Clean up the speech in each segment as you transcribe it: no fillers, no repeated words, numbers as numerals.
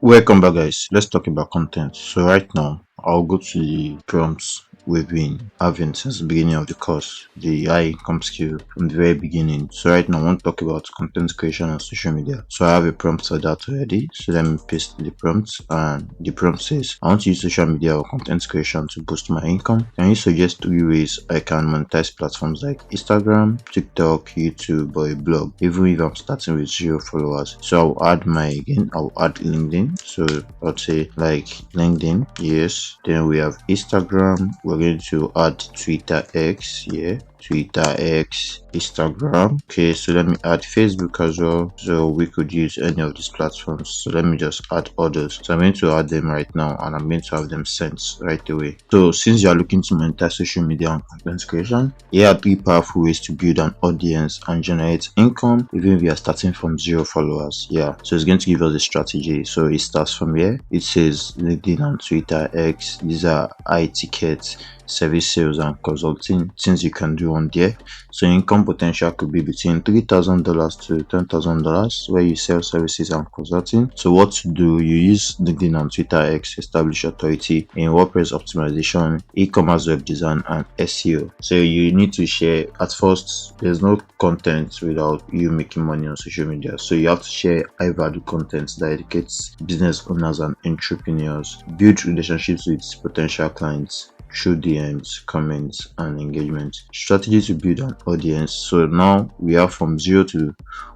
Welcome back, guys. Let's talk about content. So right now I'll go to the prompts we've been having since the beginning of the course, the high income skill from the very beginning. So right now I want to talk about content creation on social media. So I have a prompt for that already. So let me paste the prompt, and the prompt says I want to use social media or content creation to boost my income. Can you suggest 3 ways I can monetize platforms like Instagram, TikTok, YouTube, or a blog, even if I'm starting with 0 followers? So I'll add LinkedIn. So I'll say like LinkedIn, yes. Then we have Instagram. We're going to add Twitter X, yeah. Twitter X, Instagram. Okay, so let me add Facebook as well. So we could use any of these platforms. So let me just add others. So I'm going to add them right now, and I'm going to have them sent right away. So since you are looking to monetize social media and content creation, here are 3 powerful ways to build an audience and generate income, even if you are starting from 0 followers. Yeah, so it's going to give us a strategy. So it starts from here. It says LinkedIn and Twitter X. These are high tickets, service sales and consulting things you can do on there. So income potential could be between $3,000 to $10,000 where you sell services and consulting. So what to do: you use LinkedIn and Twitter X, establish authority in WordPress optimization, e-commerce web design, and SEO. So you need to share. At first, there's no content without you making money on social media. So you have to share high value content that educates business owners and entrepreneurs. Build relationships with potential clients through DMs, comments, and engagement. Strategy to build an audience. So now we are from 0 to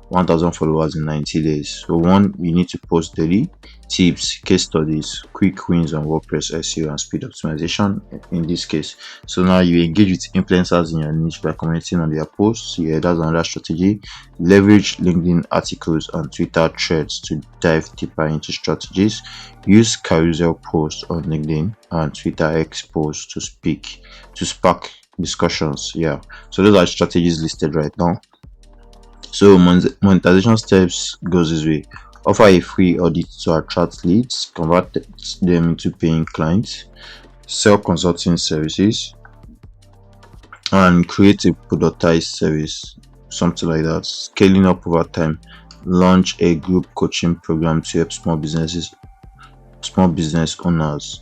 1000 followers in 90 days. So one, we need to post daily tips, case studies, quick wins on WordPress SEO and speed optimization in this case. So now you engage with influencers in your niche by commenting on their posts. Yeah, that's another strategy. Leverage LinkedIn articles and Twitter threads to dive deeper into strategies. Use carousel posts on LinkedIn and Twitter X posts to spark discussions. Yeah, so those are strategies listed right now. So monetization steps goes this way: offer a free audit to attract leads, convert them into paying clients, sell consulting services, and create a productized service, something like that. Scaling up over time: launch a group coaching program to help small business owners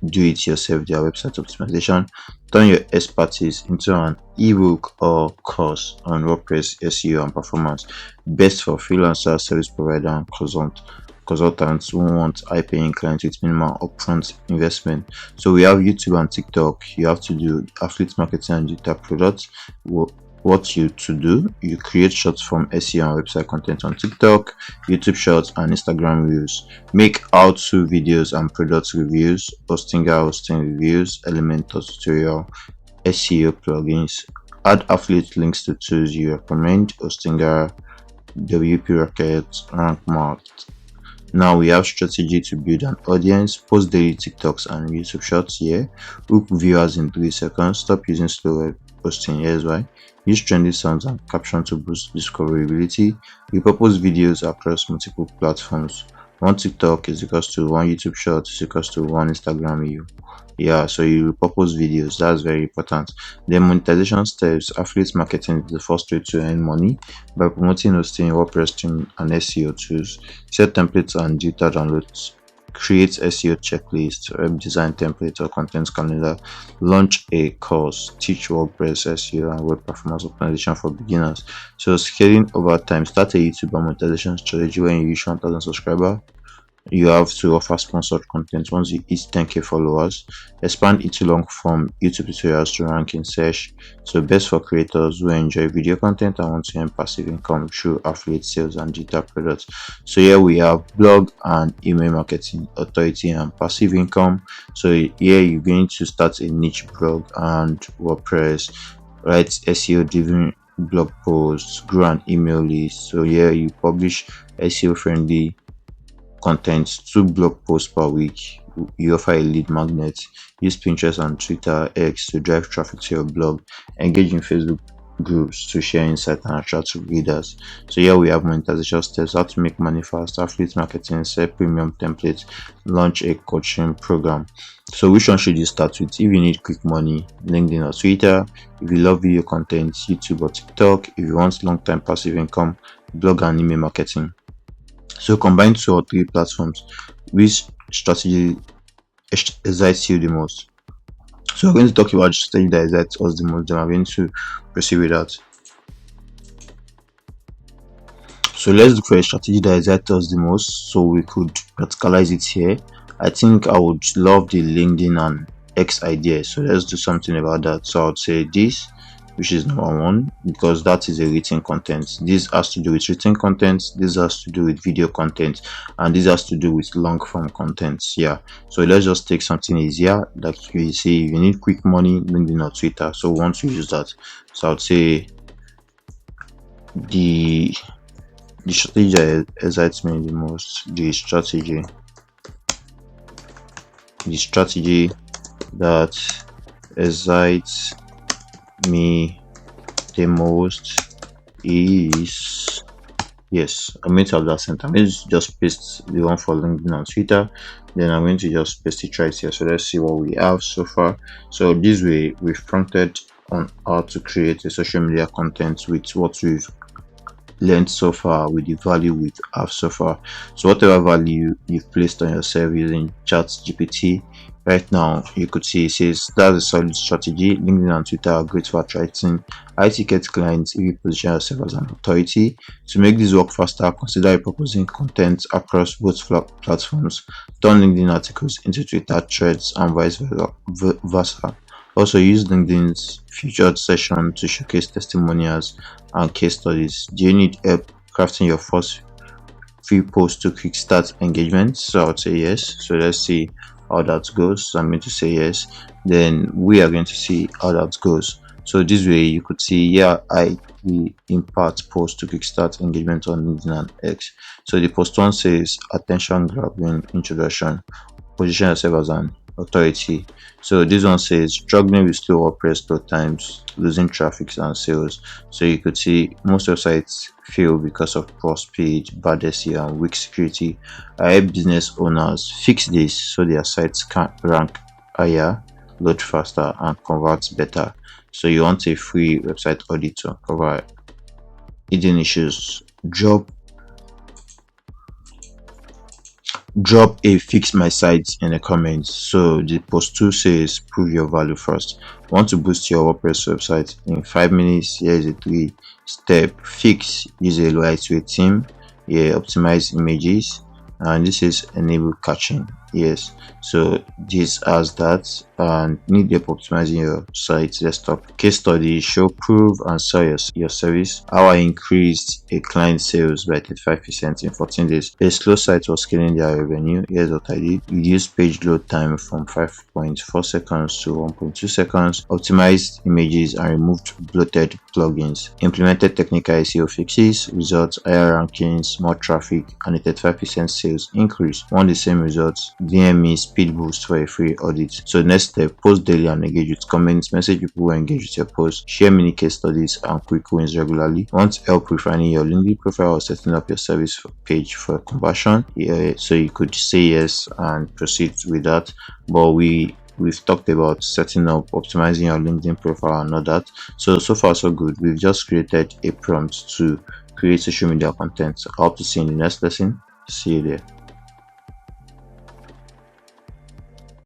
do it yourself their website optimization. Turn your expertise into an ebook or course on WordPress SEO and performance, best for freelancers, service provider, and consultants who want high paying clients with minimal upfront investment. So we have YouTube and TikTok. You have to do affiliate marketing and digital products. What you to do: you create short form SEO and website content on TikTok, YouTube shorts, and Instagram reels. Make how-to videos and product reviews, hosting reviews, Elementor tutorial, SEO plugins. Add affiliate links to tools you recommend: Hostinger, WP Rocket, Rankmark. Now we have strategy to build an audience. Post daily TikToks and YouTube shorts here. Hook viewers in 3 seconds. Stop using slow web posting. Here's why: use trendy sounds and caption to boost discoverability. Repurpose videos across multiple platforms. One TikTok is equals to one YouTube short is equals to one Instagram reel. Yeah, so you repurpose videos. That's very important. The monetization steps: affiliate marketing is the first way to earn money by promoting hosting, WordPress team, and SEO tools. Set templates and data downloads. Create SEO checklist, web design template, or content calendar. Launch a course. Teach WordPress SEO and web performance optimization for beginners. So scaling over time: start a YouTube monetization strategy. When you reach 1000 subscribers, you have to offer sponsored content. Once you hit 10k followers, expand it to long form YouTube tutorials to rank in search. So best for creators who enjoy video content and want to earn passive income through affiliate sales and digital products. So here we have blog and email marketing, authority, and passive income. So here you're going to start a niche blog and WordPress, write SEO driven blog posts, grow an email list. So here you publish SEO friendly content, 2 blog posts per week. You offer a lead magnet. Use Pinterest and Twitter X to drive traffic to your blog. Engage in Facebook groups to share insight and attract readers. So here we have monetization steps: how to make money fast, affiliate marketing, sell premium templates, launch a coaching program. So which one should you start with? If you need quick money, LinkedIn or Twitter. If you love video content, YouTube or TikTok. If you want long-term passive income, blog and email marketing. So combine 2 or 3 platforms. Which strategy excites you the most? So we're going to talk about the strategy that excites us the most. Then I'm going to proceed with that. So let's look for a strategy that excites us the most so we could practicalize it here. I think I would love the LinkedIn and X idea. So let's do something about that. So I would say this, which is number one, because that is a written content. This has to do with written content, this has to do with video content, and this has to do with long form content. Yeah. So let's just take something easier. Like you see, if you need quick money, LinkedIn or Twitter. So once you use that, so I would say the the strategy that excites me the most, the strategy that excites me the most is, yes, I'm going to have that sent. I'm going to just paste the one for LinkedIn and Twitter, then I'm going to just paste it right here. So let's see what we have so far. So this way we've prompted on how to create a social media content with what we've learned so far, with the value we have so far. So whatever value you've placed on yourself using ChatGPT, right now you could see it says that's a solid strategy. LinkedIn and Twitter are great for attracting high ticket clients if you position yourself as an authority. To make this work faster, consider proposing content across both platforms. Turn LinkedIn articles into Twitter threads and vice versa. Also, use LinkedIn's featured session to showcase testimonials and case studies. Do you need help crafting your first few posts to kickstart engagement? So I would say yes. So let's see how that goes. So I'm going to say yes. Then we are going to see how that goes. So this way you could see, yeah, we impart post to kickstart engagement on LinkedIn and X. So the post one says attention grabbing introduction. Position yourself as an authority. So this one says struggling with slow WordPress load times, losing traffic and sales. So you could see most websites fail because of poor speed, bad SEO, and weak security. I help business owners fix this so their sites can rank higher, load faster, and convert better. So you want a free website audit to cover hidden issues. Drop a fix my site in the comments. So the post 2 says prove your value first. Want to boost your WordPress website in 5 minutes? Here is a 3-step fix. Use a lightweight theme. Yeah, optimize images, and this is enable caching. Yes, so this has that, and need help optimizing your site desktop. Case study: show, prove and sell your service. How I increased a client sales by 35% in 14 days. A slow site was scaling their revenue. Here's what I did: reduced page load time from 5.4 seconds to 1.2 seconds, optimized images and removed bloated plugins, implemented technical SEO fixes. Results: higher rankings, more traffic, and a 35% sales increase. Want the same results? DM me speed boost for a free audit. So next step: post daily and engage with comments. Message people who engage with your post. Share mini case studies and quick wins regularly. Want help refining your LinkedIn profile or setting up your service page for conversion? Yeah, so you could say yes and proceed with that. But we've talked about setting up, optimizing your LinkedIn profile and all that. So far so good. We've just created a prompt to create social media content. I hope to see you in the next lesson. See you there.